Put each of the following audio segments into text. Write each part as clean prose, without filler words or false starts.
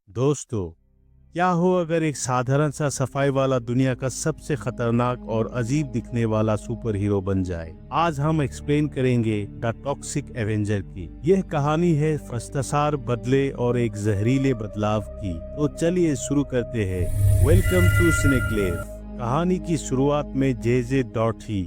दोस्तों, क्या हो अगर एक साधारण सा सफाई वाला दुनिया का सबसे खतरनाक और अजीब दिखने वाला सुपर हीरो बन जाए। आज हम एक्सप्लेन करेंगे द टॉक्सिक एवेंजर की। यह कहानी है भ्रष्टाचार, बदले और एक जहरीले बदलाव की। तो चलिए शुरू करते हैं। Welcome to Cineclave. कहानी की शुरुआत में जे डॉर्थी,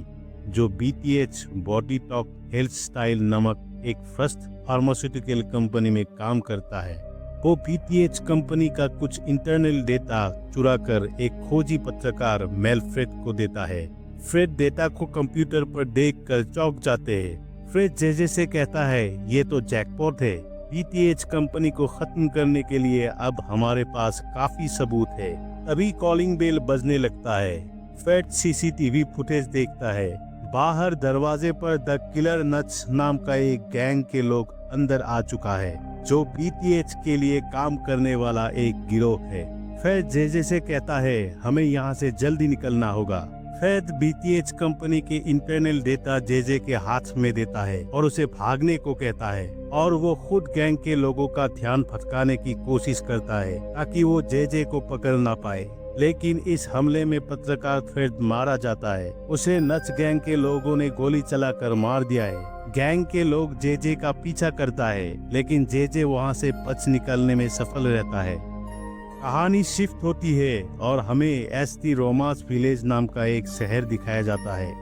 जो BTH body talk health style नामक एक फर्स्ट फार्मास्यूटिकल कंपनी में काम करता है, वो बीटीएच कंपनी का कुछ इंटरनल डेटा चुराकर एक खोजी पत्रकार मेलफ्रेड को देता है। फ्रेड डेटा को कंप्यूटर पर देखकर चौंक जाते हैं। फ्रेड जेजे से कहता है, ये तो जैकपॉट है। बीटीएच कंपनी को खत्म करने के लिए अब हमारे पास काफी सबूत है। तभी कॉलिंग बेल बजने लगता है। फ्रेड सीसीटीवी फुटेज देखता है। बाहर दरवाजे पर द किलर नट्स नाम का एक गैंग के लोग अंदर आ चुका है, जो बीटीएच के लिए काम करने वाला एक गिरोह है। फैद जेजे से कहता है, हमें यहाँ से जल्दी निकलना होगा। फैद बीटीएच कंपनी के इंटरनल डेटा जेजे के हाथ में देता है और उसे भागने को कहता है, और वो खुद गैंग के लोगों का ध्यान भटकाने की कोशिश करता है ताकि वो जेजे को पकड़ ना पाए। लेकिन इस हमले में पत्रकार फैद मारा जाता है। उसे नच गैंग के लोगों ने गोली चलाकर मार दिया है। गैंग के लोग जेजे का पीछा करता है, लेकिन जेजे वहां से बच निकलने में सफल रहता है। कहानी शिफ्ट होती है और हमें एस्टी रोमास विलेज नाम का एक शहर दिखाया जाता है,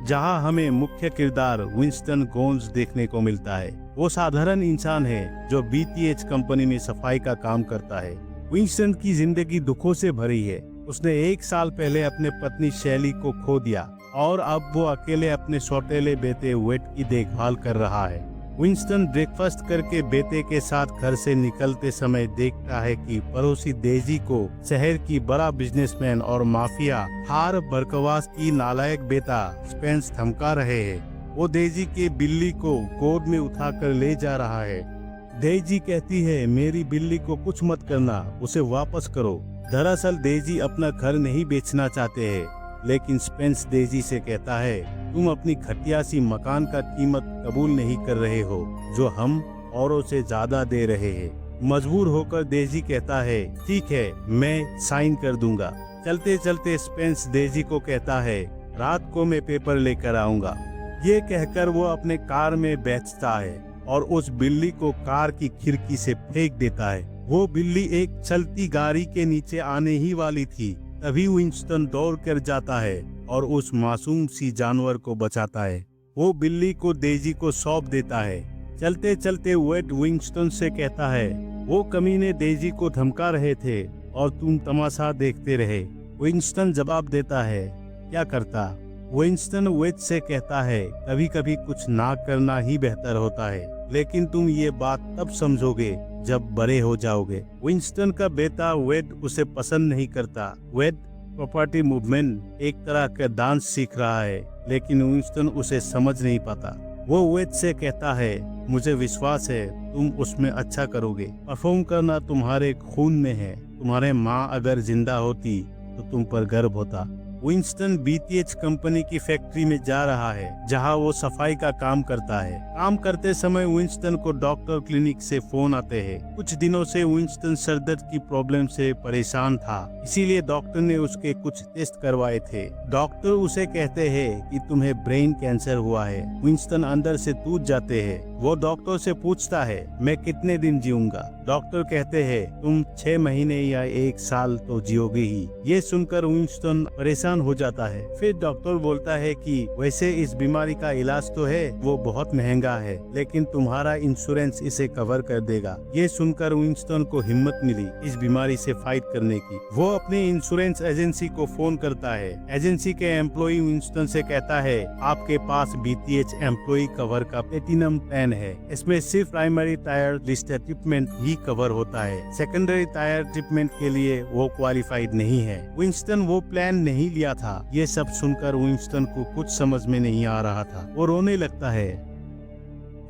जहां हमें मुख्य किरदार विंस्टन गोन्स देखने को मिलता है। वो साधारण इंसान है जो बीटीएच कंपनी में सफाई का काम करता है। विंस्टन की जिंदगी दुखों से भरी है। उसने 1 साल पहले अपने पत्नी शैली को खो दिया और अब वो अकेले अपने सौतेले बेटे वेट की देखभाल कर रहा है। विंस्टन ब्रेकफास्ट करके बेटे के साथ घर से निकलते समय देखता है कि पड़ोसी डेजी को शहर की बड़ा बिजनेसमैन और माफिया हार बरकवास की नालायक बेटा स्पेंस धमका रहे हैं। वो डेजी के बिल्ली को गोद में उठाकर ले जा रहा है। डेजी कहती है, मेरी बिल्ली को कुछ मत करना, उसे वापस करो। दरअसल डेजी अपना घर नहीं बेचना चाहते हैं, लेकिन स्पेंस डेजी से कहता है, तुम अपनी घटिया सी मकान का कीमत कबूल नहीं कर रहे हो, जो हम औरों से ज्यादा दे रहे हैं। मजबूर होकर डेजी कहता है, ठीक है, मैं साइन कर दूंगा। चलते चलते स्पेंस डेजी को कहता है, रात को मैं पेपर लेकर आऊंगा। ये कहकर वो अपने कार में बैठता है और उस बिल्ली को कार की खिड़की से फेंक देता है। वो बिल्ली एक चलती गाड़ी के नीचे आने ही वाली थी। तभी विंस्टन दौड़ कर जाता है और उस मासूम सी जानवर को बचाता है। वो बिल्ली को डेजी को सौंप देता है। चलते चलते वेड विंस्टन से कहता है, वो कमीने डेजी को धमका रहे थे और तुम तमाशा देखते रहे। विंस्टन जवाब देता है, क्या करता। विंस्टन वेड से कहता है, कभी कभी कुछ ना करना ही बेहतर होता है, लेकिन तुम ये बात तब समझोगे जब बड़े हो जाओगे। विंस्टन का बेटा वेड उसे पसंद नहीं करता। वेड प्रॉपर्टी मूवमेंट एक तरह का डांस सीख रहा है, लेकिन विंस्टन उसे समझ नहीं पाता। वो वेड से कहता है, मुझे विश्वास है तुम उसमें अच्छा करोगे। परफॉर्म करना तुम्हारे खून में है। तुम्हारे माँ अगर जिंदा होती तो तुम पर गर्व होता। विंस्टन बीटीएच कंपनी की फैक्ट्री में जा रहा है, जहां वो सफाई का काम करता है। काम करते समय विंस्टन को डॉक्टर क्लिनिक से फोन आते हैं। कुछ दिनों से विंस्टन सरदर्द की प्रॉब्लम से परेशान था, इसीलिए डॉक्टर ने उसके कुछ टेस्ट करवाए थे। डॉक्टर उसे कहते हैं कि तुम्हें ब्रेन कैंसर हुआ है। विंस्टन अंदर से टूट जाते हैं। वो डॉक्टर से पूछता है, मैं कितने दिन जीऊंगा। डॉक्टर कहते हैं, तुम 6 महीने या 1 साल तो जियोगे ही। ये सुनकर विंस्टन परेशान हो जाता है। फिर डॉक्टर बोलता है कि वैसे इस बीमारी का इलाज तो है, वो बहुत महंगा है, लेकिन तुम्हारा इंश्योरेंस इसे कवर कर देगा। ये सुनकर विंस्टन को हिम्मत मिली इस बीमारी से फाइट करने की। वो अपनी इंश्योरेंस एजेंसी को फोन करता है। एजेंसी के एम्प्लॉय विंस्टन से कहता है, आपके पास बीटीएच एम्प्लॉय कवर का प्लेटिनम प्लान है। इसमें सिर्फ प्राइमरी टायर लिस्टेड ट्रीटमेंट ही कवर होता है। सेकेंडरी टायर ट्रीटमेंट के लिए वो क्वालिफाइड नहीं है। विंस्टन वो प्लान नहीं लिया था। ये सब सुनकर विंस्टन को कुछ समझ में नहीं आ रहा था। वो रोने लगता है।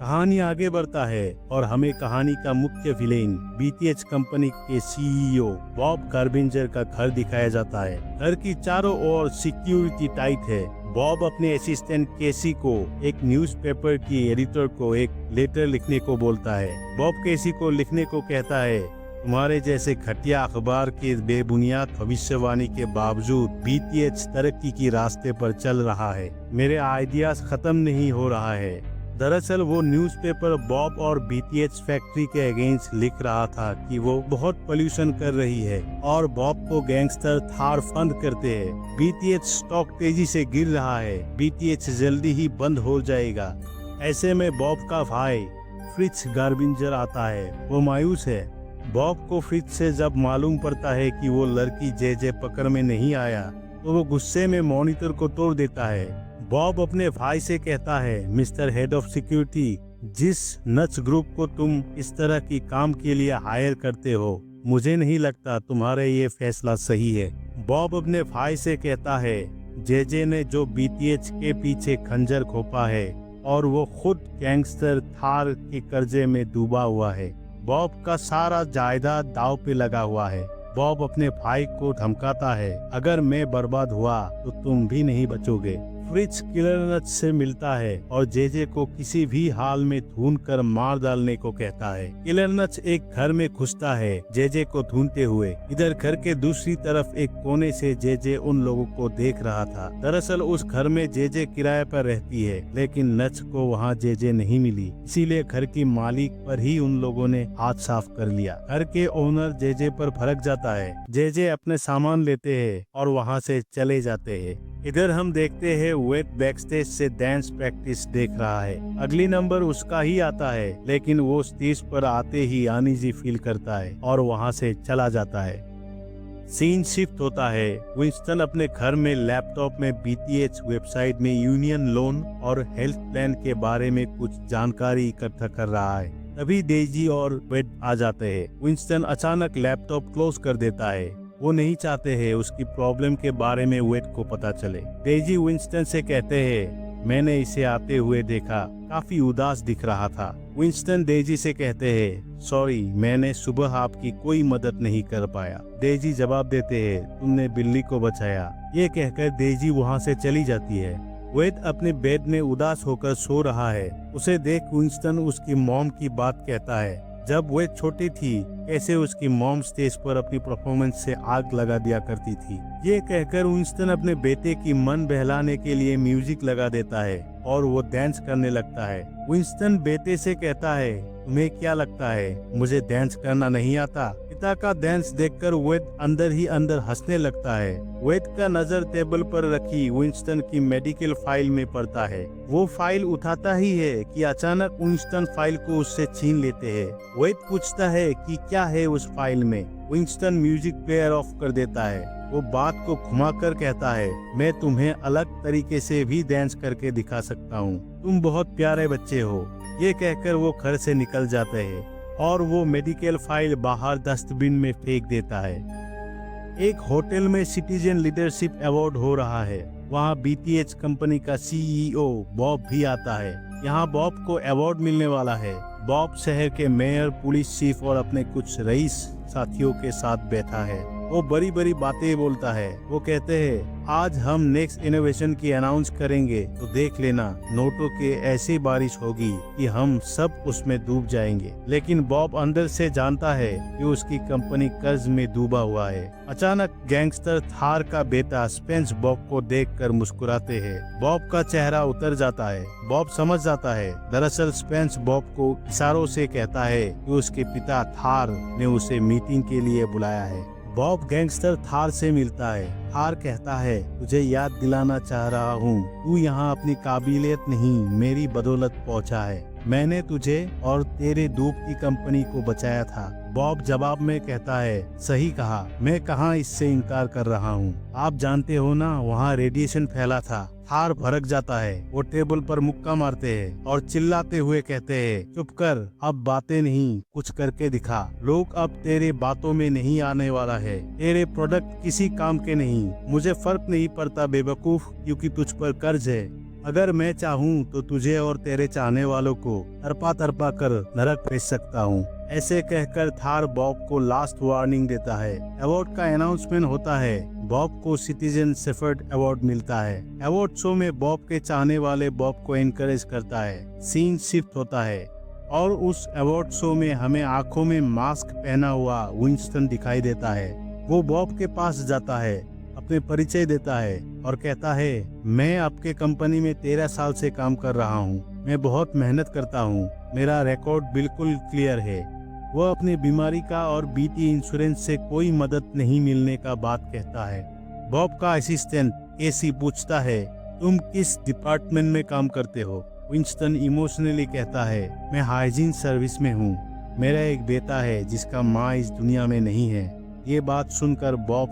कहानी आगे बढ़ता है और हमें कहानी का मुख्य विलेन बीटीएच कंपनी के सीईओ बॉब कार्बिंजर का घर दिखाया जाता है। घर की चारों ओर सिक्योरिटी टाइट है। बॉब अपने असिस्टेंट केसी को एक न्यूज़पेपर की एडिटर को एक लेटर लिखने को बोलता है। बॉब केसी को लिखने को कहता है, तुम्हारे जैसे घटिया अखबार के बेबुनियाद भविष्यवाणी के बावजूद बीटीएच तरक्की की रास्ते पर चल रहा है। मेरे आइडियाज खत्म नहीं हो रहा है। दरअसल वो न्यूज़पेपर बॉब और बीटीएच फैक्ट्री के अगेंस्ट लिख रहा था कि वो बहुत पोल्यूशन कर रही है और बॉब को गैंगस्टर थार फंड करते हैं। बीटीएच स्टॉक तेजी से गिर रहा है। बीटीएच जल्दी ही बंद हो जाएगा। ऐसे में बॉब का भाई फ्रिट्ज गार्बिंजर आता है। वो मायूस है। बॉब को फ्रिट्ज से जब मालूम पड़ता है कि वो लड़की जे पकड़ में नहीं आया तो वो गुस्से में मॉनिटर को तोड़ देता है। बॉब अपने भाई से कहता है, मिस्टर हेड ऑफ सिक्योरिटी, जिस नच ग्रुप को तुम इस तरह की काम के लिए हायर करते हो, मुझे नहीं लगता तुम्हारा ये फैसला सही है। बॉब अपने भाई से कहता है, जे ने जो बीटीएच के पीछे खंजर घोंपा है और वो खुद गैंगस्टर थार के कर्जे में डूबा हुआ है। बॉब का सारा जायदाद दांव पे लगा हुआ है। बॉब अपने भाई को धमकाता है, अगर मैं बर्बाद हुआ तो तुम भी नहीं बचोगे। फ्रिट्ज किलर नच से मिलता है और जे को किसी भी हाल में ढूंढकर मार डालने को कहता है। किलर नच एक घर में घुसता है जे को ढूंढते हुए। इधर घर के दूसरी तरफ एक कोने से जे उन लोगों को देख रहा था। दरअसल उस घर में जे किराए पर रहती है, लेकिन नच को वहाँ जे नहीं मिली, इसीलिए घर की मालिक पर ही उन लोगों ने हाथ साफ कर लिया। घर के ओनर जे पर भड़क जाता है। जे अपने सामान लेते हैं और वहाँ से चले जाते हैं। इधर हम देखते हैं वेट बैकस्टेज से डांस प्रैक्टिस देख रहा है। अगली नंबर उसका ही आता है, लेकिन वो स्टेज पर आते ही अनईजी फील करता है और वहाँ से चला जाता है। सीन शिफ्ट होता है। विंस्टन अपने घर में लैपटॉप में बीटीएच वेबसाइट में यूनियन लोन और हेल्थ प्लान के बारे में कुछ जानकारी इकट्ठा कर रहा है। तभी डेजी और वेट आ जाते हैं। विंस्टन अचानक लैपटॉप क्लोज कर देता है। वो नहीं चाहते हैं उसकी प्रॉब्लम के बारे में वेट को पता चले। डेजी विंस्टन से कहते हैं, मैंने इसे आते हुए देखा, काफी उदास दिख रहा था। विंस्टन डेजी से कहते हैं, सॉरी, मैंने सुबह आपकी कोई मदद नहीं कर पाया। डेजी जवाब देते हैं, तुमने बिल्ली को बचाया। ये कहकर डेजी वहाँ से चली जाती है। वेट अपने बेड में उदास होकर सो रहा है। उसे देख विंस्टन उसकी मॉम की बात कहता है। जब वेट छोटी थी, कैसे उसकी मॉम स्टेज पर अपनी परफॉर्मेंस से आग लगा दिया करती थी। ये कहकर विंस्टन अपने बेटे की मन बहलाने के लिए म्यूजिक लगा देता है और वो डांस करने लगता है। विंस्टन बेटे से कहता है, तुम्हें क्या लगता है मुझे डांस करना नहीं आता? पिता का डांस देखकर वेट अंदर ही अंदर हंसने लगता है। वेट का नजर टेबल पर रखी विंस्टन की मेडिकल फाइल में पड़ता है। वो फाइल उठाता ही है कि अचानक विंस्टन फाइल को उससे छीन लेते हैं। वेट पूछता है कि क्या है उस फाइल में। विंस्टन म्यूजिक प्लेयर ऑफ कर देता है। वो बात को घुमाकर कहता है, मैं तुम्हें अलग तरीके से भी डांस करके दिखा सकता हूँ। तुम बहुत प्यारे बच्चे हो। ये कहकर वो घर से निकल जाते हैं और वो मेडिकल फाइल बाहर डस्टबिन में फेंक देता है। एक होटल में सिटीजन लीडरशिप अवार्ड हो रहा है। वहाँ बीटीएच कंपनी का सीईओ बॉब भी आता है। यहाँ बॉब को अवार्ड मिलने वाला है। बॉब शहर के मेयर, पुलिस चीफ और अपने कुछ रईस साथियों के साथ बैठा है। वो बड़ी बड़ी बातें बोलता है। वो कहते हैं, आज हम नेक्स्ट इनोवेशन की अनाउंस करेंगे, तो देख लेना, नोटों की ऐसी बारिश होगी कि हम सब उसमें डूब जाएंगे। लेकिन बॉब अंदर से जानता है कि उसकी कंपनी कर्ज में डूबा हुआ है। अचानक गैंगस्टर थार का बेटा स्पेंस बॉब को देखकर मुस्कुराते हैं। बॉब का चेहरा उतर जाता है। बॉब समझ जाता है, दरअसल स्पेंस बॉब को इशारों से कहता है कि उसके पिता थार ने उसे मीटिंग के लिए बुलाया है। बॉब गैंगस्टर थार से मिलता है। थार कहता है, तुझे याद दिलाना चाह रहा हूँ, तू यहाँ अपनी काबिलियत नहीं, मेरी बदौलत पहुँचा है। मैंने तुझे और तेरे दूध की कंपनी को बचाया था। बॉब जवाब में कहता है, सही कहा, मैं कहाँ इससे इनकार कर रहा हूँ। आप जानते हो ना, वहाँ रेडिएशन फैला था। थार भड़क जाता है। वो टेबल पर मुक्का मारते हैं और चिल्लाते हुए कहते हैं, चुप कर, अब बातें नहीं, कुछ करके दिखा। लोग अब तेरे बातों में नहीं आने वाला है। तेरे प्रोडक्ट किसी काम के नहीं। मुझे फर्क नहीं पड़ता बेवकूफ, क्योंकि तुझ पर कर्ज है। अगर मैं चाहूँ तो तुझे और तेरे चाहने वालों को तरपा तरपा कर नरक भेज सकता हूँ। ऐसे कहकर थार बॉब को लास्ट वार्निंग देता है। अवार्ड का अनाउंसमेंट होता है। बॉब को सिटीजन शेफर्ड अवार्ड मिलता है। अवार्ड शो में बॉब के चाहने वाले बॉब को एनकरेज करता है। सीन शिफ्ट होता है। और उस अवार्ड शो में हमें आंखों में मास्क पहना हुआ विंस्टन दिखाई देता है। वो बॉब के पास जाता है, अपने परिचय देता है और कहता है, मैं आपके कंपनी में 13 साल से काम कर रहा हूँ। मैं बहुत मेहनत करता हूँ, मेरा रिकॉर्ड बिल्कुल क्लियर है। वह अपनी बीमारी का और बीटी इंश्योरेंस से कोई मदद नहीं मिलने का बात कहता है। बॉब का असिस्टेंट केसी पूछता है, तुम किस डिपार्टमेंट में काम करते हो? विंस्टन इमोशनली कहता है, मैं हाइजीन सर्विस में हूँ। मेरा एक बेटा है जिसका माँ इस दुनिया में नहीं है। ये बात सुनकर बॉब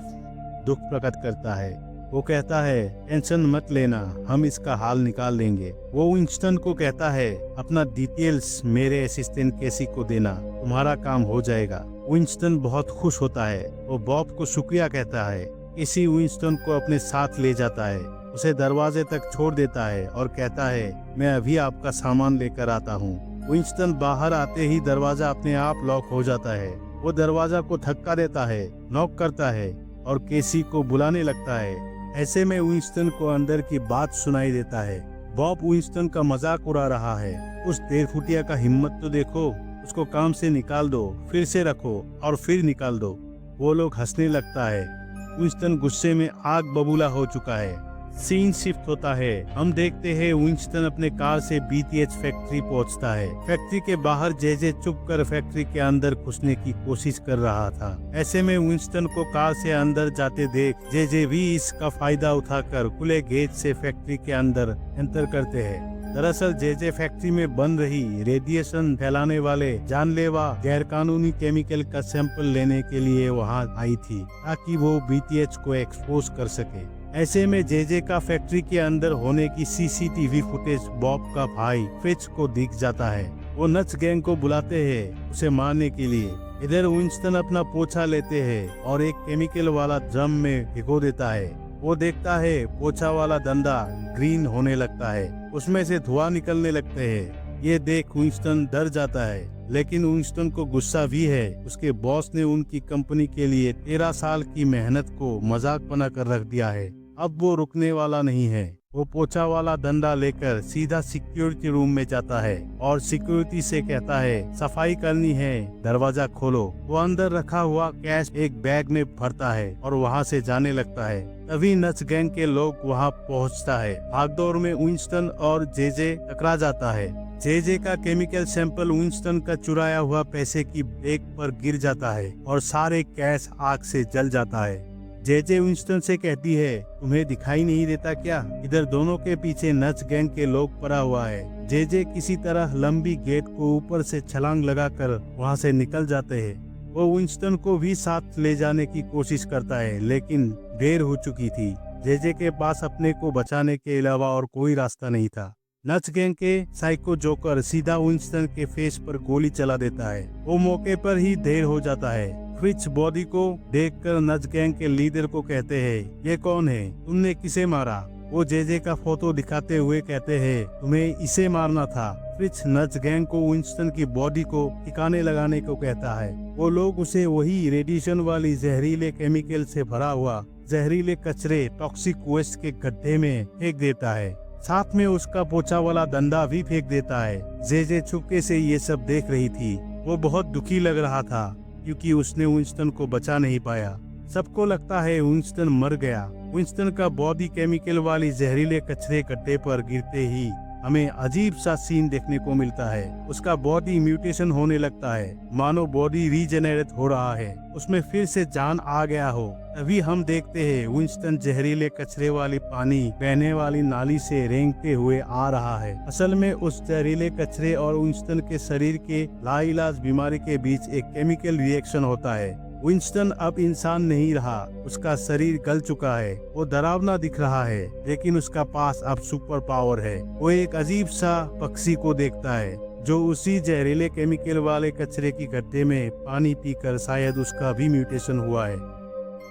दुख प्रकट करता है। वो कहता है, टेंशन मत लेना, हम इसका हाल निकाल लेंगे। वो विंस्टन को कहता है, अपना डिटेल्स मेरे असिस्टेंट केसी को देना, तुम्हारा काम हो जाएगा। विंस्टन बहुत खुश होता है। वो बॉब को शुक्रिया कहता है। केसी विंस्टन को अपने साथ ले जाता है, उसे दरवाजे तक छोड़ देता है और कहता है, मैं अभी आपका सामान लेकर आता हूँ। विंस्टन बाहर आते ही दरवाजा अपने आप लॉक हो जाता है। वो दरवाजा को धक्का देता है, नॉक करता है और केसी को बुलाने लगता है। ऐसे में विंस्टन को अंदर की बात सुनाई देता है। बॉब विंस्टन का मजाक उड़ा रहा है। उस देरफुटिया का हिम्मत तो देखो, उसको काम से निकाल दो, फिर से रखो और फिर निकाल दो। वो लोग हंसने लगता है। विंस्टन गुस्से में आग बबूला हो चुका है। सीन शिफ्ट होता है। हम देखते हैं विंस्टन अपने कार से बीटीएच फैक्ट्री पहुंचता है। फैक्ट्री के बाहर जेजे चुप कर फैक्ट्री के अंदर घुसने की कोशिश कर रहा था। ऐसे में विंस्टन को कार से अंदर जाते देख जेजे भी इसका फायदा उठाकर खुले गेट से फैक्ट्री के अंदर एंटर करते हैं। दरअसल जेजे फैक्ट्री में बन रही रेडिएशन फैलाने वाले जानलेवा गैरकानूनी केमिकल का सैंपल लेने के लिए वहां आई थी, ताकि वो बीटीएच को एक्सपोज कर सके। ऐसे में जेजे का फैक्ट्री के अंदर होने की सीसीटीवी फुटेज बॉब का भाई फ्रिच को दिख जाता है। वो नच गैंग को बुलाते हैं उसे मारने के लिए। इधर विंस्टन अपना पोछा लेते हैं और एक केमिकल वाला ड्रम में भिगो देता है। वो देखता है पोछा वाला डंडा ग्रीन होने लगता है, उसमें से धुआं निकलने लगते हैं। ये देख विंस्टन डर जाता है, लेकिन विंस्टन को गुस्सा भी है। उसके बॉस ने उनकी कंपनी के लिए 13 साल की मेहनत को मजाक बनाकर रख दिया है। अब वो रुकने वाला नहीं है। वो पोछा वाला डंडा लेकर सीधा सिक्योरिटी रूम में जाता है और सिक्योरिटी से कहता है, सफाई करनी है, दरवाजा खोलो। वो अंदर रखा हुआ कैश एक बैग में भरता है और वहाँ से जाने लगता है। तभी नच गैंग के लोग वहाँ पहुँचता है। भागदौड़ में विंस्टन और जेजे टकरा जाता है। जेजे का केमिकल सैंपल विंस्टन का चुराया हुआ पैसे की बैग पर गिर जाता है और सारे कैश आग से जल जाता है। जेजे विंस्टन से कहती है, तुम्हें दिखाई नहीं देता क्या? इधर दोनों के पीछे नच गैंग के लोग पड़ा हुआ है। जेजे किसी तरह लंबी गेट को ऊपर से छलांग लगाकर वहां से निकल जाते हैं। वो विंस्टन को भी साथ ले जाने की कोशिश करता है, लेकिन देर हो चुकी थी। जेजे के पास अपने को बचाने के अलावा और कोई रास्ता नहीं था। नच गैंग के साइको जोकर सीधा विंस्टन के फेस पर गोली चला देता है। वो मौके पर ही ढेर हो जाता है। फ्रिच बॉडी को देखकर नच गैंग के लीडर को कहते हैं, ये कौन है? तुमने किसे मारा? वो जेजे का फोटो दिखाते हुए कहते हैं, तुम्हें इसे मारना था। फ्रिच नच गैंग को विंस्टन की बॉडी को ठिकाने लगाने को कहता है। वो लोग उसे वही रेडिएशन वाली जहरीले केमिकल से भरा हुआ जहरीले कचरे टॉक्सिक वेस्ट के गड्ढे में फेंक देता है। साथ में उसका पोछा वाला डंडा भी फेंक देता है। जेजे चुपके से ये सब देख रही थी। वो बहुत दुखी लग रहा था क्योंकि उसने विंस्टन को बचा नहीं पाया। सबको लगता है विंस्टन मर गया। विंस्टन का बॉडी केमिकल वाली जहरीले कचरे गड्ढे पर गिरते ही हमें अजीब सा सीन देखने को मिलता है। उसका बॉडी म्यूटेशन होने लगता है, मानो बॉडी रीजेनरेट हो रहा है, उसमें फिर से जान आ गया हो। तभी हम देखते हैं विंस्टन जहरीले कचरे वाली पानी बहने वाली नाली से रेंगते हुए आ रहा है। असल में उस जहरीले कचरे और विंस्टन के शरीर के लाइलाज बीमारी के बीच एक केमिकल रिएक्शन होता है। विंस्टन अब इंसान नहीं रहा, उसका शरीर गल चुका है। वो डरावना दिख रहा है, लेकिन उसका पास अब सुपर पावर है। वो एक अजीब सा पक्षी को देखता है जो उसी जहरीले केमिकल वाले कचरे की गड्ढे में पानी पीकर शायद उसका भी म्यूटेशन हुआ है।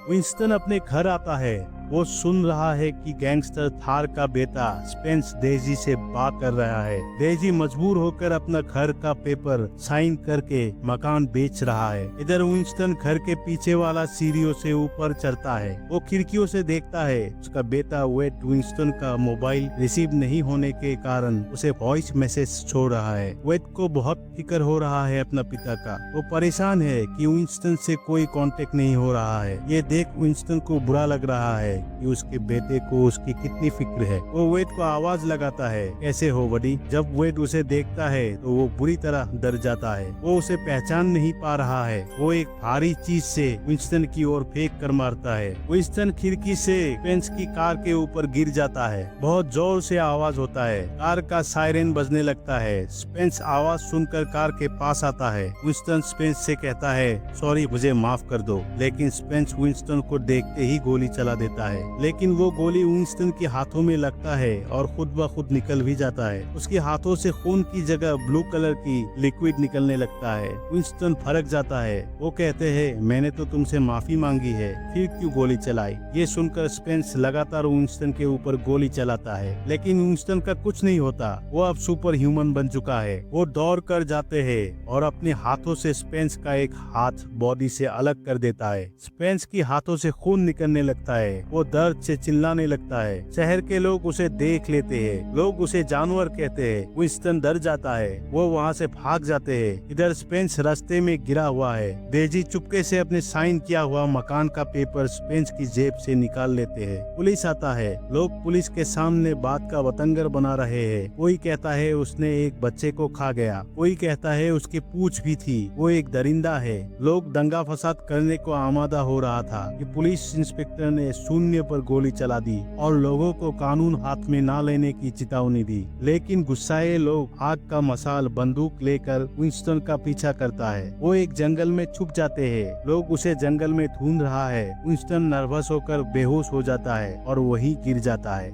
विंस्टन अपने घर आता है वो सुन रहा है कि गैंगस्टर थार का बेटा स्पेंस डेजी से बात कर रहा है। डेजी मजबूर होकर अपना घर का पेपर साइन करके मकान बेच रहा है। इधर विंस्टन घर के पीछे वाला सीढ़ियों से ऊपर चढ़ता है। वो खिड़कियों से देखता है उसका बेटा वेट विंस्टन का मोबाइल रिसीव नहीं होने के कारण उसे वॉइस मैसेज छोड़ रहा है। वेट को बहुत फिक्र हो रहा है अपना पिता का। वो परेशान है कि विंस्टन से कोई कांटेक्ट नहीं हो रहा है। ये देख विंस्टन को बुरा लग रहा है कि उसके बेटे को उसकी कितनी फिक्र है। वो वेट को आवाज लगाता है, कैसे हो बड़ी? जब वेट उसे देखता है तो वो बुरी तरह डर जाता है। वो उसे पहचान नहीं पा रहा है। वो एक भारी चीज से विंस्टन की ओर फेंक कर मारता है। विंस्टन खिड़की से स्पेंस की कार के ऊपर गिर जाता है। बहुत जोर से आवाज होता है। कार का सायरन बजने लगता है। स्पेंस आवाज सुनकर कार के पास आता है। विंस्टन स्पेंस से कहता है, सॉरी, मुझे माफ कर दो। लेकिन स्पेंस विंस्टन को देखते ही गोली चला देता है। लेकिन वो गोली विंस्टन के हाथों में लगता है और खुद ब खुद निकल भी जाता है। उसके हाथों से खून की जगह ब्लू कलर की लिक्विड निकलने लगता है। विंस्टन फरक जाता है। वो कहते हैं, मैंने तो तुमसे माफी मांगी है, फिर क्यों गोली चलाई? ये सुनकर स्पेंस लगातार विंस्टन के ऊपर गोली चलाता है। लेकिन विंस्टन का कुछ नहीं होता। वो अब सुपर ह्यूमन बन चुका है। वो दौड़ कर जाते हैं और अपने हाथों से स्पेंस का एक हाथ बॉडी से अलग कर देता है। स्पेंस की हाथों से खून निकलने लगता है। वो दर्द से चिल्लाने लगता है। शहर के लोग उसे देख लेते हैं। लोग उसे जानवर कहते हैं। विंस्टन डर जाता है। वो वहाँ से भाग जाते हैं। इधर स्पेंस रास्ते में गिरा हुआ है। डेजी चुपके से अपने साइन किया हुआ मकान का पेपर स्पेंस की जेब से निकाल लेते हैं। पुलिस आता है। लोग पुलिस के सामने बात का बतंगर बना रहे हैं। कोई कहता है उसने एक बच्चे को खा गया। कोई कहता है उसकी पूंछ भी थी, वो एक दरिंदा है। लोग दंगा फसाद करने को आमादा हो रहा था कि पुलिस इंस्पेक्टर ने शून्य पर गोली चला दी और लोगों को कानून हाथ में ना लेने की चेतावनी दी। लेकिन गुस्साए लोग आग का मसाल बंदूक लेकर विंस्टन का पीछा करता है। वो एक जंगल में छुप जाते हैं। लोग उसे जंगल में ढूंढ रहा है। विंस्टन नर्वस होकर बेहोश हो जाता है और वहीं गिर जाता है।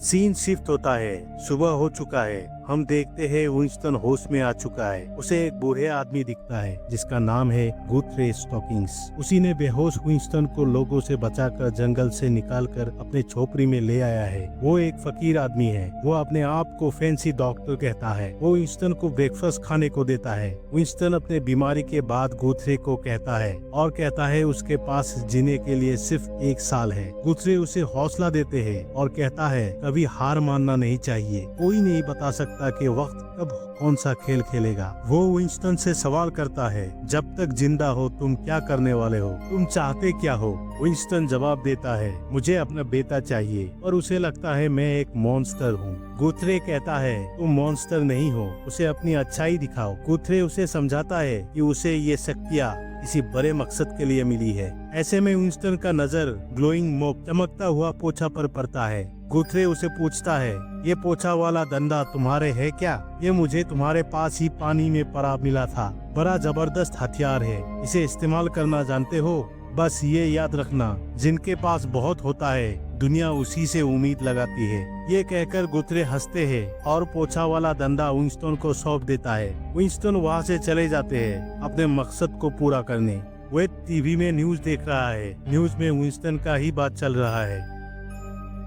सीन शिफ्ट होता है। सुबह हो चुका है। हम देखते हैं विंस्टन होश में आ चुका है। उसे एक बूढ़े आदमी दिखता है जिसका नाम है गुथरे स्टॉकिंग्स। उसी ने बेहोश विंस्टन को लोगों से बचाकर जंगल से निकालकर अपने झोपड़ी में ले आया है। वो एक फकीर आदमी है। वो अपने आप को फैंसी डॉक्टर कहता है। वो विंस्टन को ब्रेकफास्ट खाने को देता है। विंस्टन अपने बीमारी के बाद गुथरे को कहता है और कहता है उसके पास जीने के लिए सिर्फ 1 साल है। गुथरे उसे हौसला देते हैं और कहता है कभी हार मानना नहीं चाहिए। कोई नहीं बता सकता कि वक्त कब कौन सा खेल खेलेगा। वो विंस्टन से सवाल करता है, जब तक जिंदा हो तुम क्या करने वाले हो? तुम चाहते क्या हो? विंस्टन जवाब देता है, मुझे अपना बेटा चाहिए। और उसे लगता है मैं एक मॉन्स्टर हूँ। गुथरे कहता है, तुम मॉन्स्टर नहीं हो, उसे अपनी अच्छाई दिखाओ। गुथरे उसे समझाता है कि उसे ये शक्तियाँ किसी बड़े मकसद के लिए मिली है। ऐसे में विंस्टन का नजर ग्लोइंग मोप चमकता हुआ पोछा पर पड़ता है। गुथरे उसे पूछता है, ये पोछा वाला डंडा तुम्हारे है क्या? ये मुझे तुम्हारे पास ही पानी में पड़ा मिला था। बड़ा जबरदस्त हथियार है, इसे इस्तेमाल करना जानते हो? बस ये याद रखना, जिनके पास बहुत होता है दुनिया उसी से उम्मीद लगाती है। ये कहकर गुथरे हंसते हैं और पोछा वाला डंडा विंस्टन को सौंप देता है। विंस्टन वहाँ से चले जाते हैं अपने मकसद को पूरा करने। वे टीवी में न्यूज देख रहा है। न्यूज में विंस्टन का ही बात चल रहा है।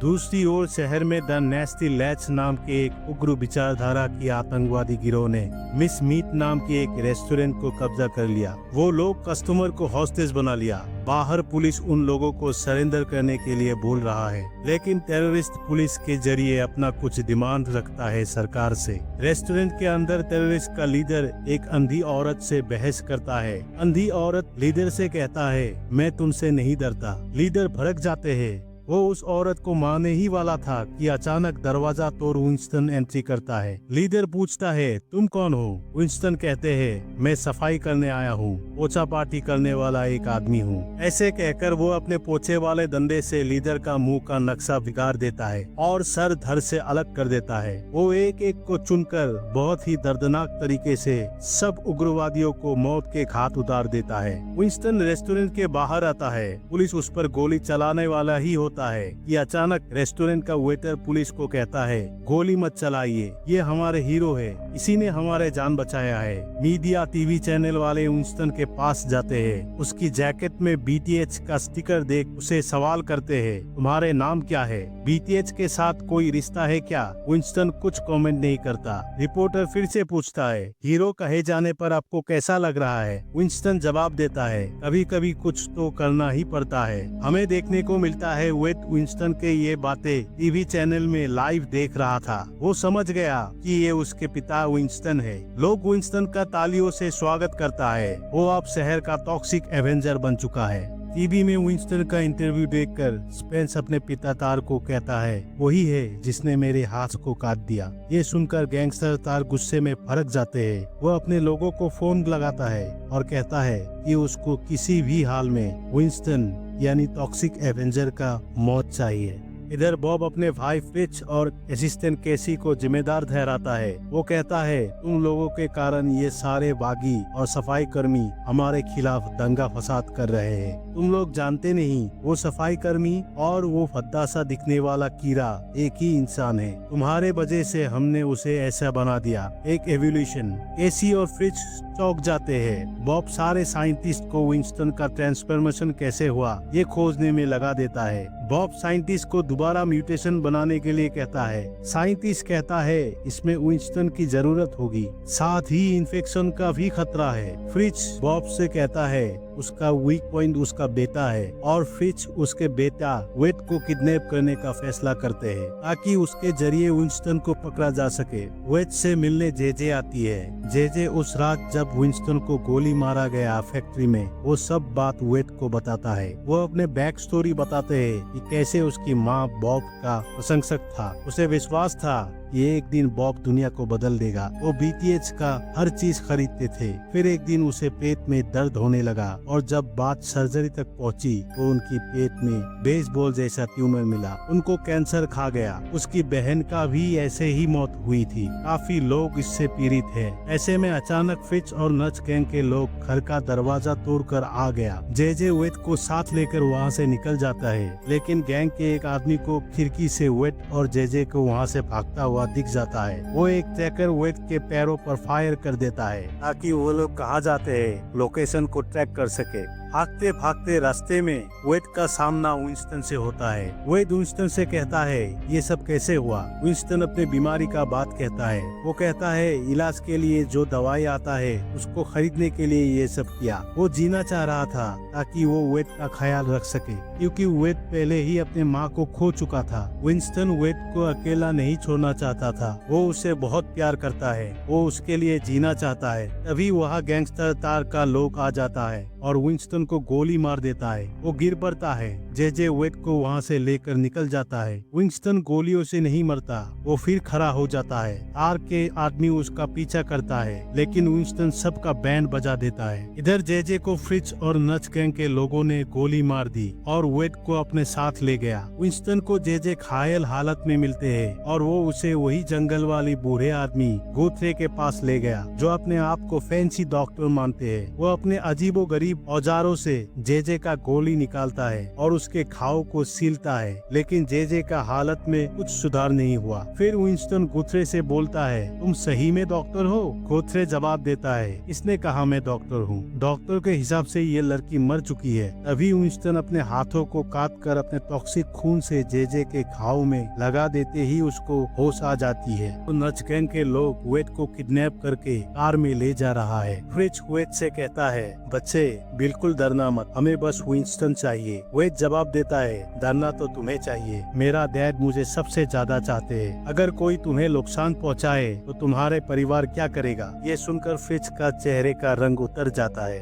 दूसरी ओर शहर में द नेस्टी लैच नाम के एक उग्र विचारधारा की आतंकवादी गिरोह ने मिस मीट नाम के एक रेस्टोरेंट को कब्जा कर लिया। वो लोग कस्टमर को हॉस्टेज बना लिया। बाहर पुलिस उन लोगों को सरेंडर करने के लिए बोल रहा है, लेकिन टेररिस्ट पुलिस के जरिए अपना कुछ डिमांड रखता है सरकार से। रेस्टोरेंट के अंदर टेररिस्ट का लीडर एक अंधी औरत से बहस करता है। अंधी औरत लीडर से कहता है, मैं तुमसे नहीं डरता। लीडर भड़क जाते हैं। वो उस औरत को मारने ही वाला था कि अचानक दरवाजा तोड़ विंस्टन एंट्री करता है। लीडर पूछता है, तुम कौन हो? विंस्टन कहते हैं, मैं सफाई करने आया हूँ, पोछा पार्टी करने वाला एक आदमी हूँ। ऐसे कहकर वो अपने पोछे वाले डंडे से लीडर का मुंह का नक्शा बिगाड़ देता है और सर धड़ से अलग कर देता है। वो एक एक को चुनकर बहुत ही दर्दनाक तरीके से सब उग्रवादियों को मौत के घाट उतार देता है। विंस्टन रेस्टोरेंट के बाहर आता है। पुलिस उस पर गोली चलाने वाला ही होता होता है कि अचानक रेस्टोरेंट का वेटर पुलिस को कहता है, गोली मत चलाइए, ये हमारे हीरो है, इसी ने हमारे जान बचाया है। मीडिया टीवी चैनल वाले विंस्टन के पास जाते हैं, उसकी जैकेट में BTH का स्टिकर देख उसे सवाल करते हैं, तुम्हारे नाम क्या है? BTH के साथ कोई रिश्ता है क्या? विंस्टन कुछ कमेंट नहीं करता। रिपोर्टर फिर से पूछता है, हीरो कहे जाने पर आपको कैसा लग रहा है? विंस्टन जवाब देता है, कभी कभी कुछ तो करना ही पड़ता है। हमें देखने को मिलता है वेट विंस्टन के ये बातें टीवी चैनल में लाइव देख रहा था। वो समझ गया कि ये उसके पिता विंस्टन है। लोग विंस्टन का तालियों से स्वागत करता है। वो अब शहर का टॉक्सिक एवेंजर बन चुका है। टीवी में विंस्टन का इंटरव्यू देखकर स्पेंस अपने पिता तार को कहता है, वही है जिसने मेरे हाथ को काट दिया। ये सुनकर गैंगस्टर तार गुस्से में भड़क जाते हैं। वह अपने लोगों को फोन लगाता है और कहता है कि उसको किसी भी हाल में विंस्टन यानी टॉक्सिक एवेंजर का मौत चाहिए। इधर बॉब अपने भाई फ्रिच और असिस्टेंट केसी को जिम्मेदार ठहराता है। वो कहता है, तुम लोगों के कारण ये सारे बागी और सफाई कर्मी हमारे खिलाफ दंगा फसाद कर रहे हैं। तुम लोग जानते नहीं, वो सफाई कर्मी और वो फद्दा सा दिखने वाला कीड़ा एक ही इंसान है। तुम्हारे वजह से हमने उसे ऐसा बना दिया, एक एवोल्यूशन। केसी और फ्रिच चौंक जाते हैं। बॉब सारे साइंटिस्ट को विंस्टन का ट्रांसफॉर्मेशन कैसे हुआ ये खोजने में लगा देता है। बॉब साइंटिस्ट को दोबारा म्यूटेशन बनाने के लिए कहता है। साइंटिस्ट कहता है इसमें विंस्टन की जरूरत होगी, साथ ही इन्फेक्शन का भी खतरा है। फ्रिच बॉब से कहता है उसका वीक पॉइंट उसका बेटा है और फ्रिच उसके बेटा वेट को किडनैप करने का फैसला करते हैं ताकि उसके जरिए विंस्टन को पकड़ा जा सके। वेट से मिलने जेजे आती है। जेजे उस रात जब विंस्टन को गोली मारा गया फैक्ट्री में, वो सब बात वेट को बताता है। वो अपने बैक स्टोरी बताते हैं कि कैसे उसकी माँ बॉब का प्रशंसक था। उसे विश्वास था कि एक दिन बॉब दुनिया को बदल देगा। वो BTH का हर चीज खरीदते थे। फिर एक दिन उसे पेट में दर्द होने लगा और जब बात सर्जरी तक पहुंची तो उनकी पेट में बेसबॉल जैसा ट्यूमर मिला। उनको कैंसर खा गया। उसकी बहन का भी ऐसे ही मौत हुई थी। काफी लोग इससे पीड़ित हैं। ऐसे में अचानक फ्रिच और नच गैंग के लोग घर का दरवाजा तोड़कर आ गया। जेजे वेट को साथ लेकर वहाँ से निकल जाता है, लेकिन गैंग के एक आदमी को खिड़की से वेट और जेजे को वहाँ से भागता हुआ दिख जाता है। वो एक ट्रैकर वेट के पैरों पर फायर कर देता है ताकि वो लोग कहाँ जाते हैं लोकेशन को ट्रैक कर सके। भागते भागते रास्ते में वेट का सामना विंस्टन से होता है। वेट विंस्टन से कहता है ये सब कैसे हुआ? विंस्टन अपने बीमारी का बात कहता है। वो कहता है इलाज के लिए जो दवाई आता है उसको खरीदने के लिए ये सब किया। वो जीना चाह रहा था ताकि वो वेट का ख्याल रख सके, क्योंकि वेट पहले ही अपने माँ को खो चुका था। विंस्टन वेट को अकेला नहीं छोड़ना चाहता था। वो उसे बहुत प्यार करता है। वो उसके लिए जीना चाहता है। तभी वहाँ गैंगस्टर तार का लोग आ जाता है और विंस्टन को गोली मार देता है। वो गिर पड़ता है। जेजे वेट को वहाँ से लेकर निकल जाता है। विंस्टन गोलियों से नहीं मरता, वो फिर खड़ा हो जाता है। तार के आदमी उसका पीछा करता है, लेकिन विंस्टन सबका बैंड बजा देता है। इधर जेजे को फ्रिच और नच गैंग के लोगों ने गोली मार दी और वेट को अपने साथ ले गया। विंस्टन को जेजे घायल हालत में मिलते हैं और वो उसे वही जंगल वाली बूढ़े आदमी गुथरे के पास ले गया, जो अपने आप को फैंसी डॉक्टर मानते हैं। वो अपने अजीबो गरीब औजारों से जेजे का गोली निकालता है और उसके घाव को सीलता है, लेकिन जेजे का हालत में कुछ सुधार नहीं हुआ। फिर विंस्टन गुथरे से बोलता है, तुम सही में डॉक्टर हो? गुथरे जवाब देता है, इसने कहा मैं डॉक्टर हूँ। डॉक्टर के हिसाब से ये लड़की मर चुकी है। तभी विंस्टन अपने हाथों को काट कर अपने टॉक्सिक खून से जेजे के घाव में लगा देते ही उसको होश आ जाती है। तो नच गैंग के लोग वेट को किडनैप करके कार में ले जा रहा है। फ्रिच वेट से कहता है, बच्चे बिल्कुल डरना मत, हमें बस विंस्टन चाहिए। वेट जवाब देता है, डरना तो तुम्हें चाहिए, मेरा डैड मुझे सबसे ज्यादा चाहते हैं। अगर कोई तुम्हें नुकसान पहुंचाए तो तुम्हारे परिवार क्या करेगा? ये सुनकर फ्रिच का चेहरे का रंग उतर जाता है।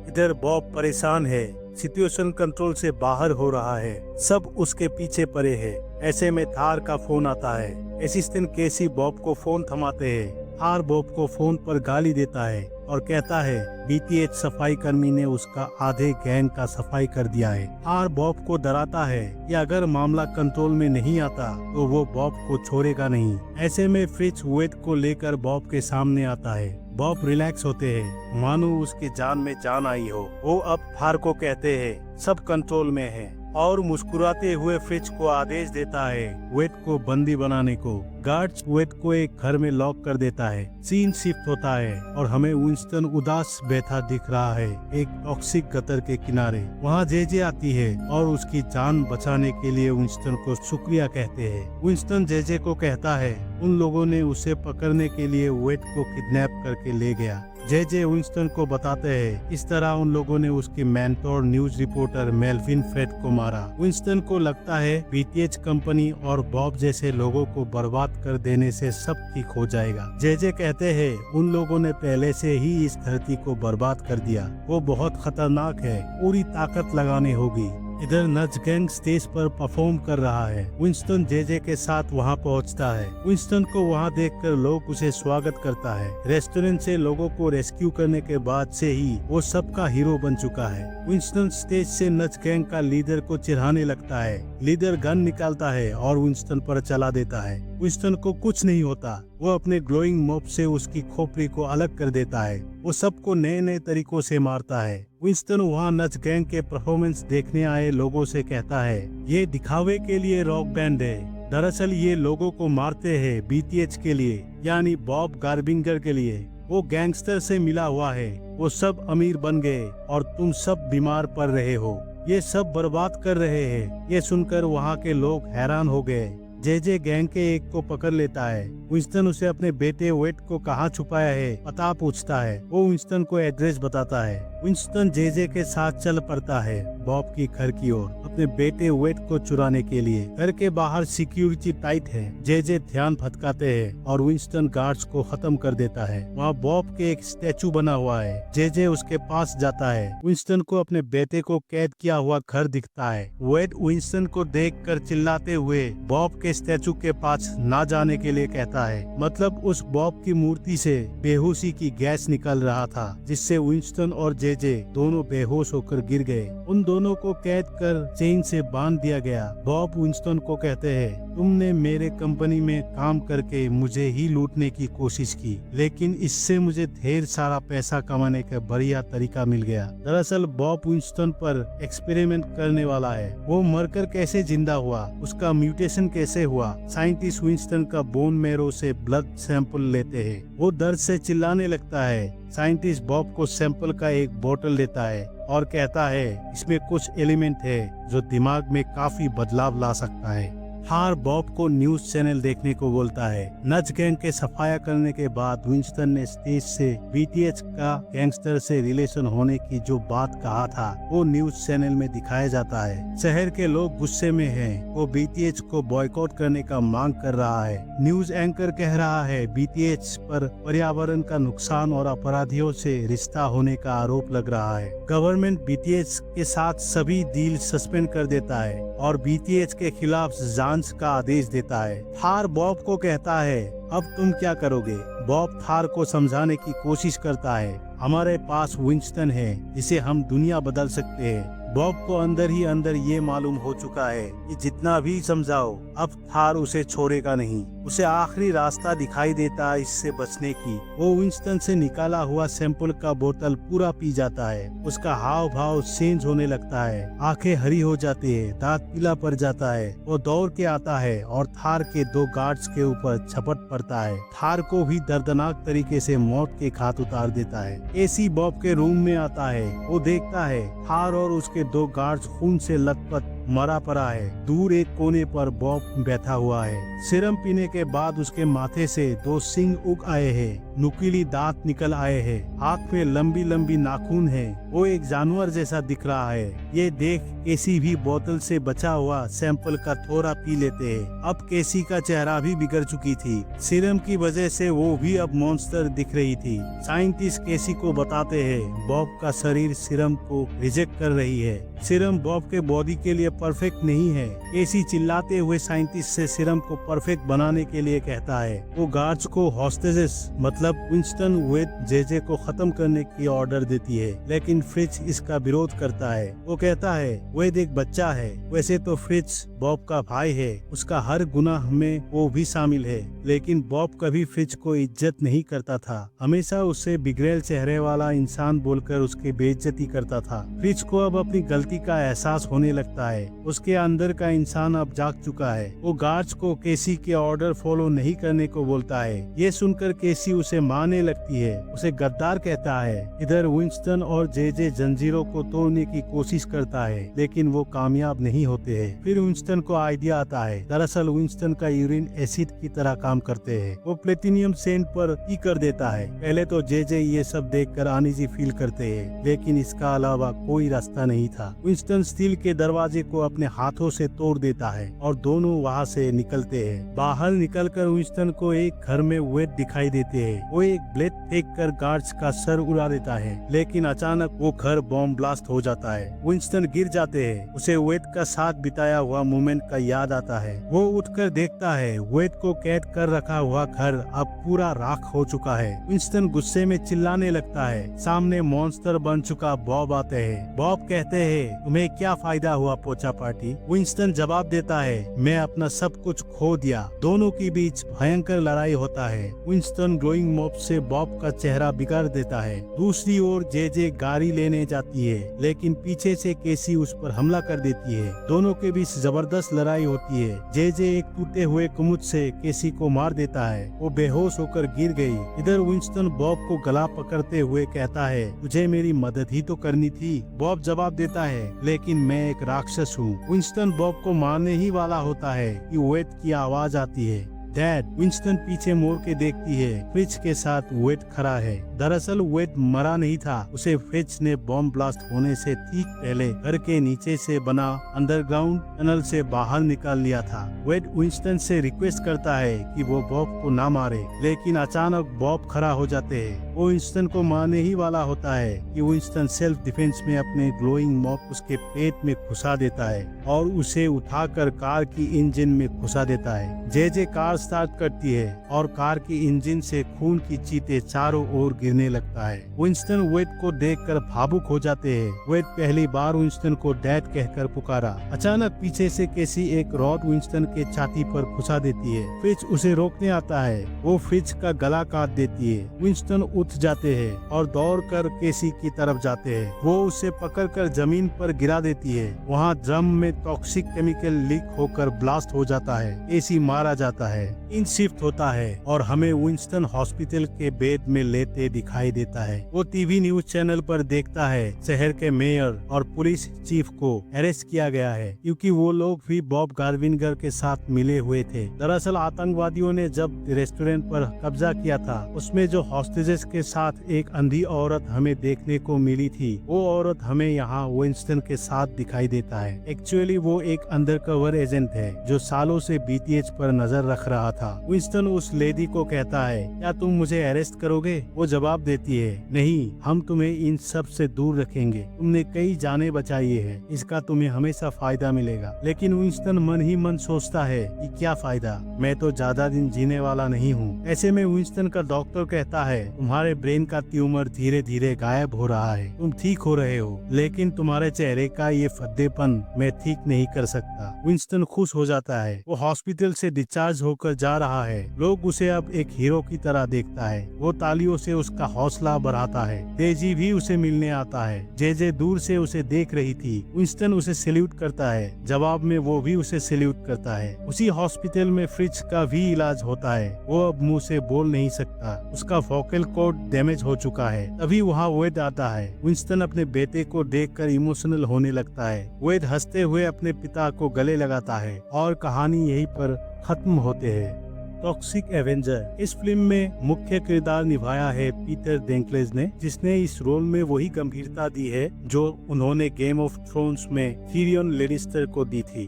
इधर बॉब परेशान है। सिचुएशन कंट्रोल से बाहर हो रहा है। सब उसके पीछे पड़े हैं। ऐसे में थार का फोन आता है। असिस्टेंट केसी बॉब को फोन थमाते हैं। थार बॉब को फोन पर गाली देता है और कहता है BTH सफाई कर्मी ने उसका आधे गैंग का सफाई कर दिया है। थार बॉब को डराता है कि अगर मामला कंट्रोल में नहीं आता तो वो बॉब को छोड़ेगा नहीं। ऐसे में फ्रिच वेट को लेकर बॉब के सामने आता है। बॉब रिलैक्स होते हैं, मानो उसकी जान में जान आई हो। वो अब थार को कहते हैं सब कंट्रोल में है। और मुस्कुराते हुए फ्रिज को आदेश देता है वेट को बंदी बनाने को। गार्ड्स वेट को एक घर में लॉक कर देता है। सीन शिफ्ट होता है और हमें विंस्टन उदास बैठा दिख रहा है एक टॉक्सिक गटर के किनारे। वहाँ जेजे आती है और उसकी जान बचाने के लिए विंस्टन को शुक्रिया कहते हैं। विंस्टन जेजे को कहता है उन लोगों ने उसे पकड़ने के लिए वेट को किडनैप करके ले गया। जेजे विंस्टन को बताते हैं इस तरह उन लोगों ने उसके mentor news reporter Melvin Fred को मारा। विंस्टन को लगता है बीटीएच कंपनी और बॉब जैसे लोगों को बर्बाद कर देने से सब ठीक हो जाएगा। जेजे कहते हैं उन लोगों ने पहले से ही इस धरती को बर्बाद कर दिया, वो बहुत खतरनाक है, पूरी ताकत लगानी होगी। इधर नच गैंग स्टेज पर परफॉर्म कर रहा है। विंस्टन जेजे के साथ वहां पहुंचता है। विंस्टन को वहां देखकर लोग उसे स्वागत करता है। रेस्टोरेंट से लोगों को रेस्क्यू करने के बाद से ही वो सबका हीरो बन चुका है। विंस्टन स्टेज से नच गैंग का लीडर को चिढ़ाने लगता है। लीडर गन निकालता है और विंस्टन पर चला देता है। विंस्टन को कुछ नहीं होता, वो अपने ग्लोइंग मॉप से उसकी खोपड़ी को अलग कर देता है। वो सबको नए नए तरीकों से मारता है। विंस्टन वहाँ नच गैंग के परफॉर्मेंस देखने आए लोगों से कहता है ये दिखावे के लिए रॉक बैंड है, दरअसल ये लोगों को मारते हैं बीटीएच के लिए, यानी बॉब गार्बिंगर के लिए। वो गैंगस्टर से मिला हुआ है, वो सब अमीर बन गए और तुम सब बीमार पड़ रहे हो, ये सब बर्बाद कर रहे हैं। ये सुनकर वहाँ के लोग हैरान हो गए। जेजे गैंग के एक को पकड़ लेता है। विंस्टन उसे अपने बेटे वेट को कहाँ छुपाया है पता पूछता है। वो विंस्टन को एड्रेस बताता है। विंस्टन जेजे के साथ चल पड़ता है बॉब की घर की ओर अपने बेटे वेट को चुराने के लिए। घर के बाहर सिक्योरिटी टाइट है। जेजे ध्यान भटकाते हैं और विंस्टन गार्ड्स को खत्म कर देता है। वहाँ बॉब के एक स्टैचू बना हुआ है। जेजे उसके पास जाता है। विंस्टन को अपने बेटे को कैद किया हुआ घर दिखता है। वेट विंस्टन को देखकर चिल्लाते हुए बॉब के स्टैचू के पास ना जाने के लिए कहता है। मतलब उस बॉब की मूर्ति से बेहोशी की गैस निकल रहा था, जिससे विंस्टन और जेजे दोनों बेहोश होकर गिर गए। उन दोनों को कैद कर चेन से बांध दिया गया। बॉब विंस्टन को कहते हैं तुमने मेरे कंपनी में काम करके मुझे ही लूटने की कोशिश की, लेकिन इससे मुझे ढेर सारा पैसा कमाने का बढ़िया तरीका मिल गया। दरअसल बॉब विंस्टन पर एक्सपेरिमेंट करने वाला है। वो मरकर कैसे जिंदा हुआ, उसका म्यूटेशन कैसे हुआ। साइंटिस्ट विंस्टन का बोन मैरो से ब्लड सैंपल लेते हैं। वो दर्द से चिल्लाने लगता है। साइंटिस्ट बॉब को सैंपल का एक बोतल देता है और कहता है इसमें कुछ एलिमेंट है जो दिमाग में काफी बदलाव ला सकता है। हार बॉब को न्यूज चैनल देखने को बोलता है। नच गैंग के सफाया करने के बाद विंस्टन ने स्टेज से बीटीएच का गैंगस्टर से रिलेशन होने की जो बात कहा था वो न्यूज चैनल में दिखाया जाता है। शहर के लोग गुस्से में हैं। वो बीटीएच को बॉयकॉट करने का मांग कर रहा है। न्यूज एंकर कह रहा है बीटीएच पर पर्यावरण का नुकसान और अपराधियों से रिश्ता होने का आरोप लग रहा है। गवर्नमेंट बीटीएच के साथ सभी डील सस्पेंड कर देता है और बीटीएच के खिलाफ जांच का आदेश देता है। थार बॉब को कहता है अब तुम क्या करोगे। बॉब थार को समझाने की कोशिश करता है हमारे पास विंस्टन है जिसे हम दुनिया बदल सकते हैं। बॉब को अंदर ही अंदर ये मालूम हो चुका है कि जितना भी समझाओ अब थार उसे छोड़ेगा नहीं। उसे आखिरी रास्ता दिखाई देता है इससे बचने की। वो विंस्टन से निकाला हुआ सैंपल का बोतल पूरा पी जाता है। उसका हाव भाव चेंज होने लगता है, आंखें हरी हो जाती है, दांत पीला पड़ जाता है। वो दौड़ के आता है और थार के दो गार्ड्स के ऊपर झपट पड़ता है। थार को भी दर्दनाक तरीके से मौत के घाट उतार देता है। एसी बॉब के रूम में आता है। वो देखता है थार और उसके दो गार्ड्स खून से लथपथ मरा पड़ा है। दूर एक कोने पर बॉब बैठा हुआ है। सीरम पीने के बाद उसके माथे से दो सिंग उग आए हैं, नुकीली दांत निकल आए हैं, हाथ में लंबी लंबी नाखून है। वो एक जानवर जैसा दिख रहा है। ये देख केसी भी बोतल से बचा हुआ सैंपल का थोड़ा पी लेते हैं। अब केसी का चेहरा भी बिगड़ चुकी थी। सीरम की वजह से वो भी अब मॉन्स्टर दिख रही थी। साइंटिस्ट केसी को बताते हैं बॉब का शरीर सीरम को रिजेक्ट कर रही है। सीरम बॉब के बॉडी के लिए परफेक्ट नहीं है। केसी चिल्लाते हुए साइंटिस्ट से सीरम को परफेक्ट बनाने के लिए कहता है। वो गार्ड्स को हॉस्टेजेस मतलब विंस्टन वेट जेजे को खत्म करने की ऑर्डर देती है, लेकिन फ्रिज इसका विरोध करता है। वो कहता है वेट एक बच्चा है, वैसे तो फ्रिज बॉब का भाई है, उसका हर गुनाह में वो भी शामिल है, लेकिन बॉब कभी फ्रिज को इज्जत नहीं करता था। हमेशा उसे बिगड़ेल चेहरे वाला इंसान बोलकर उसकी बेइज्जती करता था। फ्रिज को अब अपनी गलती का एहसास होने लगता है। उसके अंदर का इंसान अब जाग चुका है। वो गार्ड्स को केसी के ऑर्डर फॉलो नहीं करने को बोलता है। ये सुनकर केसी उसे मारने लगती है, उसे गद्दार कहता है। इधर विंस्टन और जे जंजीरों को तोड़ने की कोशिश करता है, लेकिन वो कामयाब नहीं होते हैं। फिर विंस्टन को आइडिया आता है। दरअसल विंस्टन का यूरिन एसिड की तरह काम करते हैं। वो प्लेटिनियम सेंट पर ई कर देता है। पहले तो जे ये सब देखकर अनईजी फील करते हैं, लेकिन इसका अलावा कोई रास्ता नहीं था। विंस्टन स्टील के दरवाजे को अपने हाथों से तोड़ देता है और दोनों वहाँ से निकलते हैं। बाहर निकलकर विंस्टन को एक घर में वेट दिखाई देते हैं। वो एक ब्लेड फेंक कर गार्ड्स का सर उड़ा देता है, लेकिन अचानक वो घर बॉम्ब ब्लास्ट हो जाता है। विंस्टन गिर जाते हैं। उसे वेट का साथ बिताया हुआ मोमेंट का याद आता है। वो उठकर देखता है वेट को कैद कर रखा हुआ घर अब पूरा राख हो चुका है। विंस्टन गुस्से में चिल्लाने लगता है। सामने मॉन्स्टर बन चुका बॉब आते हैं। बॉब कहते हैं, तुम्हें क्या फायदा हुआ पोचा पार्टी? विंस्टन जवाब देता है, मैं अपना सब कुछ खो दिया। दोनों के बीच भयंकर लड़ाई होता है। विंस्टन ग्लोइंग मॉप से बॉब का चेहरा बिगाड़ देता है। दूसरी ओर जे गाड़ी लेने जाती है, लेकिन पीछे से केसी उस पर हमला कर देती है। दोनों के बीच जबरदस्त लड़ाई होती है। जे एक टूटे हुए कुमुद से केसी को मार देता है। वो बेहोश होकर गिर गई। इधर विंस्टन बॉब को गला पकड़ते हुए कहता है, तुझे मेरी मदद ही तो करनी थी। बॉब जवाब देता है, लेकिन मैं एक राक्षस हूँ। विंस्टन बॉब को मारने ही वाला होता है कि वेट की आवाज आती है। डैड। विंस्टन पीछे मोड़ के देखती है। फ्रिज के साथ वेट खड़ा है। दरअसल वेट मरा नहीं था। उसे फ्रिज ने बॉम्ब ब्लास्ट होने से ठीक पहले घर के नीचे से बना अंडरग्राउंड टनल से बाहर निकाल लिया था। वेट विंस्टन से रिक्वेस्ट करता है कि वो बॉब को ना मारे, लेकिन अचानक बॉब खड़ा हो जाते हैं। वो विंस्टन को मारने ही वाला होता है कि विंस्टन सेल्फ डिफेंस में अपने ग्लोइंग मॉप उसके पेट में घुसा देता है और उसे उठाकर कार की इंजन में घुसा देता है। जे कार स्टार्ट करती है और कार की इंजन से खून की चीते चारों ओर गिरने लगता है। विंस्टन वेट को देखकर भावुक हो जाते हैं। वेट पहली बार विंस्टन को डैड कहकर पुकारा। अचानक पीछे से केसी एक रॉड विंस्टन के छाती पर घुसा देती है। फ्रिज उसे रोकने आता है। वो फ्रिज का गला काट देती है। विंस्टन उठ जाते हैं और दौड़कर केसी की तरफ जाते हैं। वो उसे पकड़कर जमीन पर गिरा देती है। वहाँ ड्रम में टॉक्सिक केमिकल लीक होकर ब्लास्ट हो जाता है। केसी मारा जाता है। इन शिफ्ट होता है और हमें विंस्टन हॉस्पिटल के बेड में लेटे दिखाई देता है। वो टीवी न्यूज चैनल पर देखता है शहर के मेयर और पुलिस चीफ को अरेस्ट किया गया है, क्योंकि वो लोग भी बॉब गार्विंगर के साथ मिले हुए थे। दरअसल आतंकवादियों ने जब रेस्टोरेंट पर कब्जा किया था, उसमें जो हॉस्टेजेस के साथ एक अंधी औरत हमें देखने को मिली थी, वो औरत हमें यहाँ विंस्टन के साथ दिखाई देता है। एक्चुअली वो एक अंडरकवर एजेंट है जो सालों से बीटीएच पर नजर रख रहा था। विंस्टन उस लेडी को कहता है, क्या तुम मुझे अरेस्ट करोगे? वो जवाब देती है, नहीं, हम तुम्हें इन सब से दूर रखेंगे। तुमने कई जानें बचाई है, इसका तुम्हें हमेशा फायदा मिलेगा। लेकिन विंस्टन मन ही मन सोचता है कि क्या फायदा, मैं तो ज्यादा दिन जीने वाला नहीं हूँ। ऐसे में विंस्टन का डॉक्टर कहता है, तुम्हारे ब्रेन का ट्यूमर धीरे धीरे गायब हो रहा है, तुम ठीक हो रहे हो, लेकिन तुम्हारे चेहरे का ये फद्देपन मैं ठीक नहीं कर सकता। विंस्टन खुश हो जाता है। वो हॉस्पिटल से डिस्चार्ज होकर जा रहा है। लोग उसे अब एक हीरो की तरह देखता है। वो तालियों से उसका हौसला बढ़ाता है। डेजी भी उसे मिलने आता है। जे दूर से उसे देख रही थी। विंस्टन उसे सैल्यूट करता है। जवाब में वो भी उसे सैल्यूट करता है। उसी हॉस्पिटल में फ्रिज का भी इलाज होता है। वो अब मुंह से बोल नहीं सकता। उसका वोकल कॉर्ड डैमेज हो चुका है। तभी वहाँ वेड आता है। विंस्टन अपने बेटे को देखकर इमोशनल होने लगता है। वेड हंसते हुए अपने पिता को गले लगाता है और कहानी यहीं पर खत्म होते हैं। टॉक्सिक एवेंजर इस फिल्म में मुख्य किरदार निभाया है पीटर डिंकलेज ने, जिसने इस रोल में वही गंभीरता दी है जो उन्होंने गेम ऑफ थ्रोन्स में थिरियन लेनिस्टर को दी थी।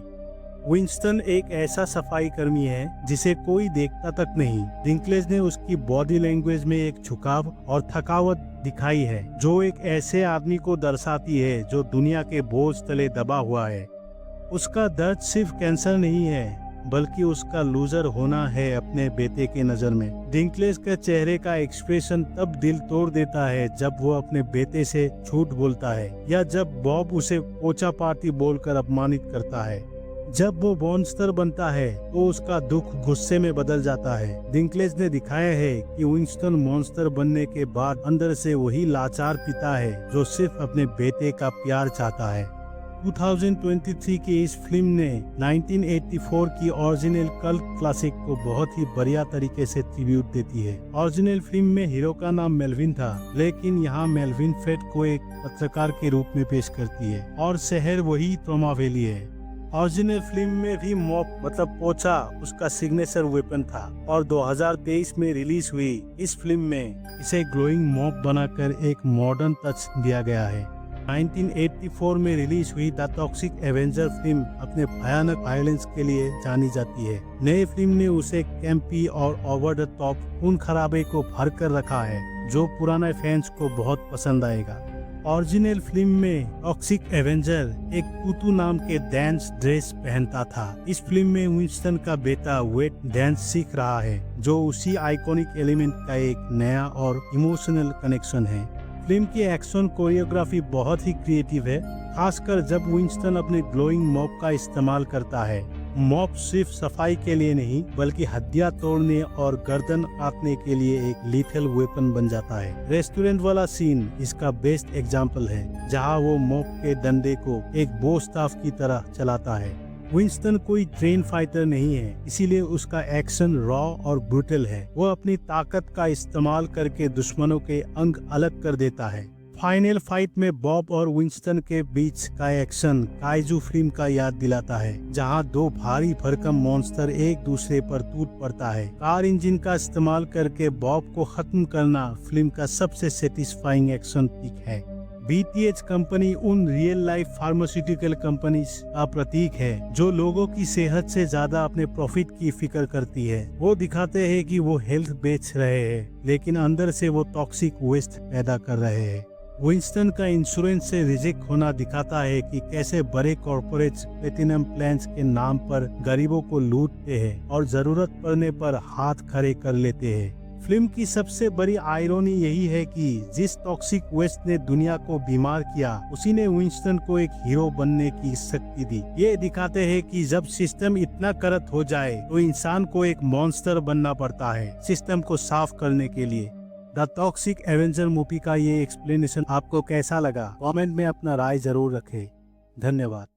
विंस्टन एक ऐसा सफाई कर्मी है जिसे कोई देखता तक नहीं। डिंकलेज ने उसकी बॉडी लैंग्वेज में एक झुकाव और थकावट दिखाई है जो एक ऐसे आदमी को दर्शाती है जो दुनिया के बोझ तले दबा हुआ है। उसका दर्द सिर्फ कैंसर नहीं है, बल्कि उसका लूजर होना है अपने बेटे के नजर में। डिंकलेज के चेहरे का एक्सप्रेशन तब दिल तोड़ देता है जब वो अपने बेटे से झूठ बोलता है या जब बॉब उसे पोचा पार्टी बोलकर अपमानित करता है। जब वो मॉन्स्टर बनता है तो उसका दुख गुस्से में बदल जाता है। डिंकलेज ने दिखाया है कि विंस्टन मॉन्स्टर बनने के बाद अंदर से वही लाचार पिता है जो सिर्फ अपने बेटे का प्यार चाहता है। 2023 की इस फिल्म ने 1984 की ओरिजिनल कल्ट क्लासिक को बहुत ही बढ़िया तरीके से ट्रिब्यूट देती है। ओरिजिनल फिल्म में हीरो का नाम मेलविन था, लेकिन यहाँ मेलविन फेट को एक पत्रकार के रूप में पेश करती है और शहर वही ट्रॉमा वैली है। ओरिजिनल फिल्म में भी मॉप मतलब पोछा उसका सिग्नेचर वेपन था और 2023 में रिलीज हुई इस फिल्म में इसे ग्लोइंग मॉप बनाकर एक मॉडर्न टच दिया गया है। 1984 में रिलीज हुई द टॉक्सिक एवेंजर फिल्म अपने भयानक वायलेंस के लिए जानी जाती है। नई फिल्म ने उसे कैंपी और ओवर द टॉप खून खराबे को भर कर रखा है जो पुराने फैंस को बहुत पसंद आएगा। ओरिजिनल फिल्म में टॉक्सिक एवेंजर एक टूटू नाम के डांस ड्रेस पहनता था। इस फिल्म में विंस्टन का बेटा वेट डांस सीख रहा है जो उसी आइकॉनिक एलिमेंट का एक नया और इमोशनल कनेक्शन है। फिल्म की एक्शन कोरियोग्राफी बहुत ही क्रिएटिव है, खासकर जब विंस्टन अपने ग्लोइंग मॉप का इस्तेमाल करता है। मॉप सिर्फ सफाई के लिए नहीं बल्कि हड्डियां तोड़ने और गर्दन काटने के लिए एक लीथल वेपन बन जाता है। रेस्टोरेंट वाला सीन इसका बेस्ट एग्जाम्पल है जहां वो मॉप के डंडे को एक बो स्टाफ की तरह चलाता है। विंस्टन कोई ट्रेन फाइटर नहीं है, इसीलिए उसका एक्शन रॉ और ब्रूटल है। वो अपनी ताकत का इस्तेमाल करके दुश्मनों के अंग अलग कर देता है। फाइनल फाइट में बॉब और विंस्टन के बीच का एक्शन काइजू फिल्म का याद दिलाता है, जहां दो भारी भरकम मॉन्स्टर एक दूसरे पर टूट पड़ता है। कार इंजन का इस्तेमाल करके बॉब को खत्म करना फिल्म का सबसे सेटिस्फाइंग एक्शन पिक है। BTH कंपनी उन रियल लाइफ फार्मास्यूटिकल कंपनीज का प्रतीक है जो लोगों की सेहत से ज्यादा अपने प्रॉफिट की फिक्र करती है। वो दिखाते हैं कि वो हेल्थ बेच रहे हैं लेकिन अंदर से वो टॉक्सिक वेस्ट पैदा कर रहे हैं। विंस्टन का इंश्योरेंस से रिजेक्ट होना दिखाता है कि कैसे बड़े कॉर्पोरेट्स प्लेटिनम प्लान्स के नाम पर गरीबों को लूटते हैं और जरूरत पड़ने पर हाथ खड़े कर लेते हैं। फिल्म की सबसे बड़ी आयरनी यही है कि जिस टॉक्सिक वेस्ट ने दुनिया को बीमार किया उसी ने विंस्टन को एक हीरो बनने की शक्ति दी। ये दिखाते हैं कि जब सिस्टम इतना करप्ट हो जाए तो इंसान को एक मॉन्स्टर बनना पड़ता है सिस्टम को साफ करने के लिए। द टॉक्सिक एवेंजर मूवी का ये एक्सप्लेनेशन आपको कैसा लगा? कमेंट में अपना राय जरूर रखें। धन्यवाद।